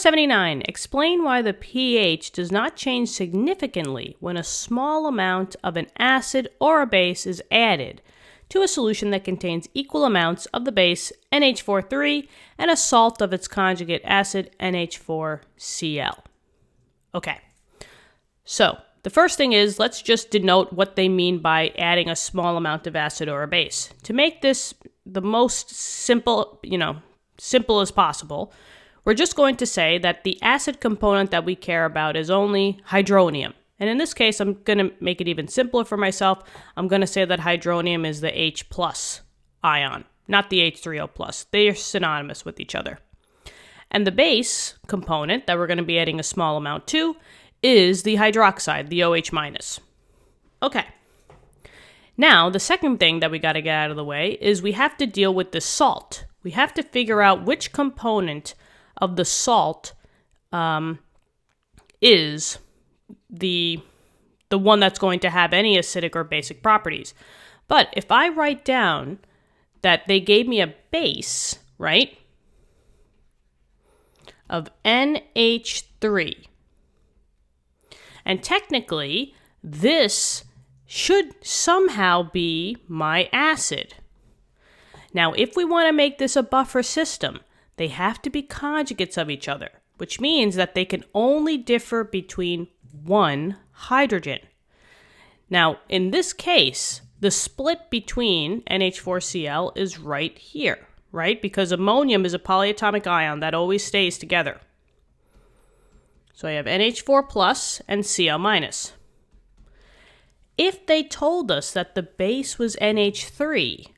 79. Explain why the pH does not change significantly when a small amount of an acid or a base is added to a solution that contains equal amounts of the base NH4 and a salt of its conjugate acid NH4Cl. Okay, so the first thing is, let's just denote what they mean by adding a small amount of acid or a base. To make this the most simple as possible, we're just going to say that the acid component that we care about is only hydronium. And in this case, I'm going to make it even simpler for myself. I'm going to say that hydronium is the H plus ion, not the H3O plus. They are synonymous with each other. And the base component that we're going to be adding a small amount to is the hydroxide, the OH minus. Okay. Now, the second thing that we got to get out of the way is we have to deal with the salt. We have to figure out which component of the salt is the one that's going to have any acidic or basic properties. But if I write down that they gave me a base, right, of NH3, and technically this should somehow be my acid. Now, if we want to make this a buffer system, they have to be conjugates of each other, which means that they can only differ between one hydrogen. Now, in this case, the split between NH4Cl is right here, right? Because ammonium is a polyatomic ion that always stays together. So I have NH4 plus and Cl minus. If they told us that the base was NH3,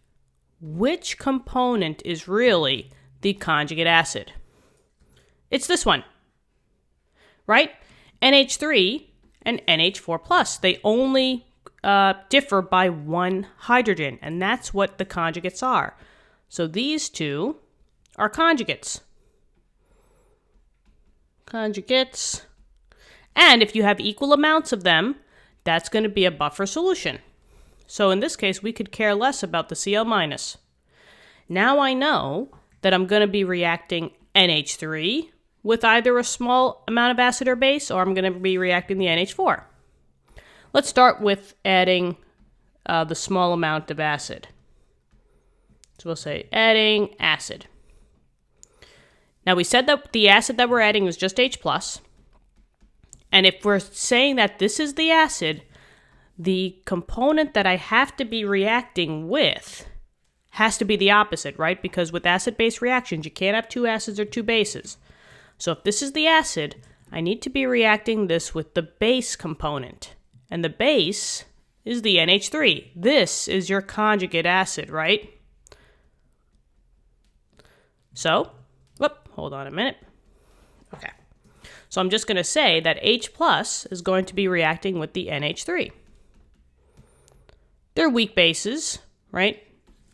which component is really the conjugate acid? It's this one, right? NH3 and NH4 plus. They only differ by one hydrogen, and that's what the conjugates are. So these two are conjugates. Conjugates. And if you have equal amounts of them, that's going to be a buffer solution. So in this case, we could care less about the Cl minus. Now I know that I'm going to be reacting NH3 with either a small amount of acid or base, or I'm going to be reacting the NH4. Let's start with adding the small amount of acid. So we'll say adding acid. Now we said that the acid that we're adding was just H plus. And if we're saying that this is the acid, the component that I have to be reacting with has to be the opposite, right? Because with acid-base reactions, you can't have two acids or two bases. So if this is the acid, I need to be reacting this with the base component. And the base is the NH3. This is your conjugate acid, right? So, hold on a minute. Okay. So I'm just going to say that H plus is going to be reacting with the NH3. They're weak bases, right?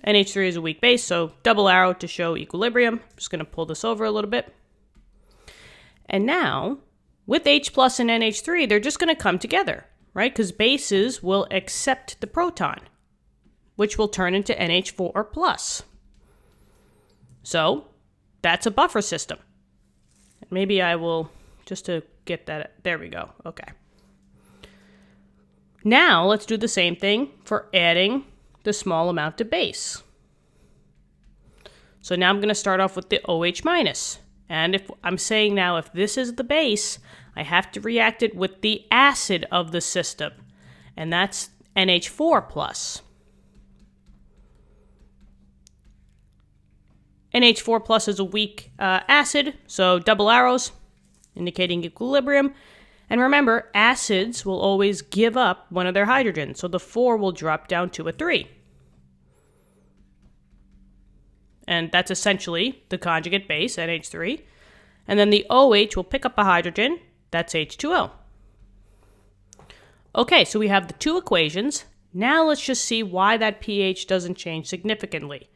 NH3 is a weak base, so double arrow to show equilibrium. I'm just going to pull this over a little bit. And now, with H plus and NH3, they're just going to come together, right? Because bases will accept the proton, which will turn into NH4 plus. So, that's a buffer system. Maybe I will, just to get that, there we go, okay. Now, let's do the same thing for adding the small amount of base. So now I'm going to start off with the OH minus. And if I'm saying now, if this is the base, I have to react it with the acid of the system. And that's NH4 plus. NH4 plus is a weak acid, so double arrows, indicating equilibrium. And remember, acids will always give up one of their hydrogens, so the 4 will drop down to a 3. And that's essentially the conjugate base, NH3. And then the OH will pick up a hydrogen, that's H2O. Okay, so we have the two equations. Now let's just see why that pH doesn't change significantly.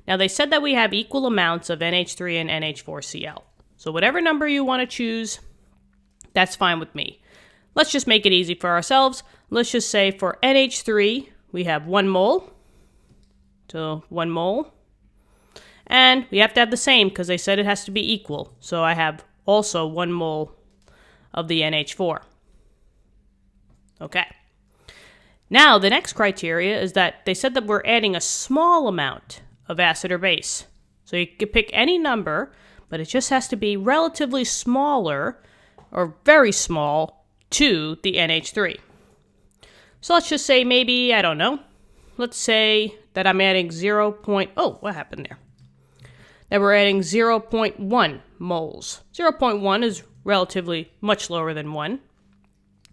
Now they said that we have equal amounts of NH3 and NH4Cl. So whatever number you want to choose, that's fine with me. Let's just make it easy for ourselves. Let's just say for NH3, we have 1 mole. So 1 mole. And we have to have the same because they said it has to be equal. So I have also 1 mole of the NH4. Okay. Now, the next criteria is that they said that we're adding a small amount of acid or base. So you could pick any number, but it just has to be relatively smaller or very small to the NH3. So let's just say maybe, I don't know, let's say that I'm adding what happened there? That we're adding 0.1 moles. 0.1 is relatively much lower than 1.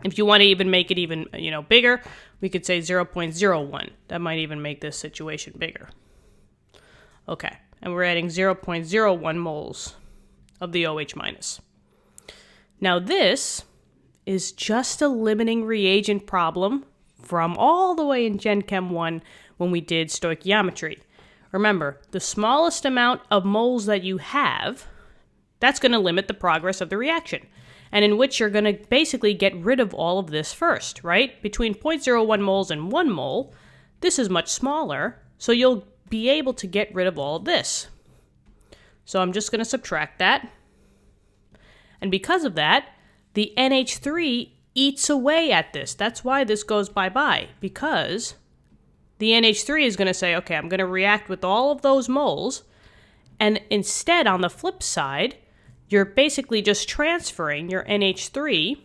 If you want to even make it even, bigger, we could say 0.01. That might even make this situation bigger. Okay, and we're adding 0.01 moles of the OH minus. Now this is just a limiting reagent problem from all the way in Gen Chem 1 when we did stoichiometry. Remember, the smallest amount of moles that you have, that's going to limit the progress of the reaction, and in which you're going to basically get rid of all of this first, right? Between 0.01 moles and 1 mole, this is much smaller, so you'll be able to get rid of all of this. So I'm just going to subtract that. And because of that, the NH3 eats away at this. That's why this goes bye-bye, because the NH3 is going to say, okay, I'm going to react with all of those moles, and instead, on the flip side, you're basically just transferring your NH3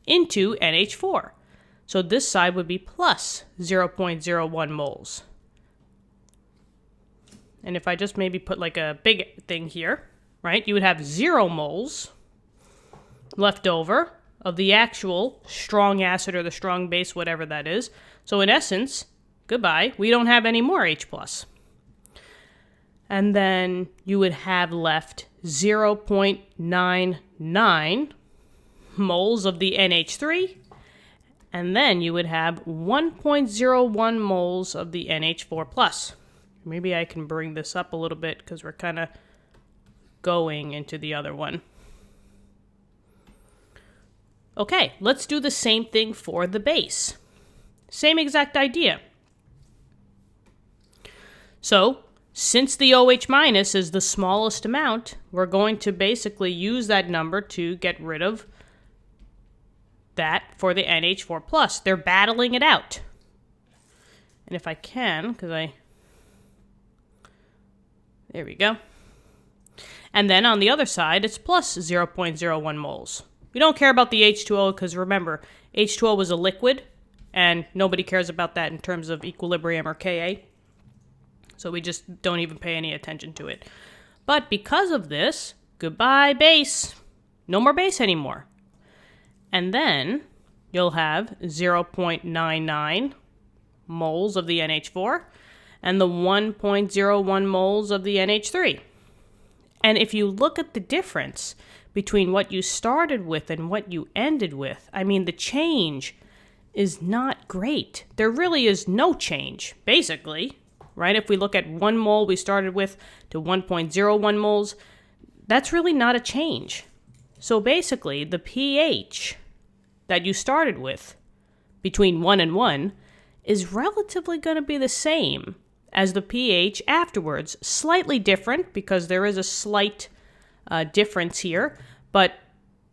into NH4. So this side would be plus 0.01 moles. And if I just maybe put like a big thing here, right, you would have 0 moles left over of the actual strong acid or the strong base, whatever that is. So in essence, goodbye, we don't have any more H+. And then you would have left 0.99 moles of the NH3, and then you would have 1.01 moles of the NH4+. Maybe I can bring this up a little bit because we're kind of going into the other one. Okay, let's do the same thing for the base. Same exact idea. So, since the OH minus is the smallest amount, we're going to basically use that number to get rid of that for the NH4+. They're battling it out. And if I can, there we go. And then on the other side, it's plus 0.01 moles. We don't care about the H2O because remember, H2O was a liquid, and nobody cares about that in terms of equilibrium or Ka. So we just don't even pay any attention to it. But because of this, goodbye base. No more base anymore. And then you'll have 0.99 moles of the NH4 and the 1.01 moles of the NH3. And if you look at the difference between what you started with and what you ended with, I mean, the change is not great. There really is no change, basically, right? If we look at 1 mole we started with to 1.01 moles, that's really not a change. So basically, the pH that you started with between 1 and 1 is relatively going to be the same as the pH afterwards. Slightly different because there is a slight difference here, but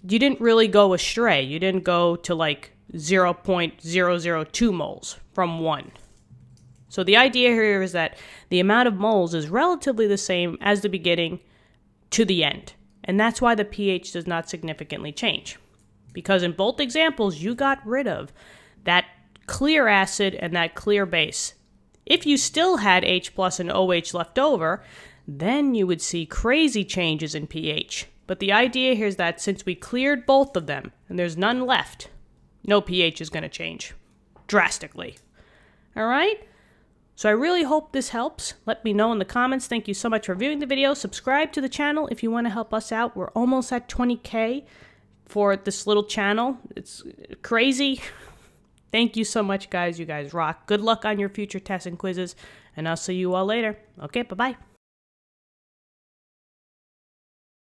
you didn't really go astray. You didn't go to like 0.002 moles from 1. So the idea here is that the amount of moles is relatively the same as the beginning to the end. And that's why the pH does not significantly change. Because in both examples, you got rid of that clear acid and that clear base. If you still had H+ and OH left over, then you would see crazy changes in pH. But the idea here is that since we cleared both of them and there's none left, no pH is going to change drastically. All right? So I really hope this helps. Let me know in the comments. Thank you so much for viewing the video. Subscribe to the channel if you want to help us out. We're almost at 20K for this little channel. It's crazy. Thank you so much, guys. You guys rock. Good luck on your future tests and quizzes, and I'll see you all later. Okay, bye-bye.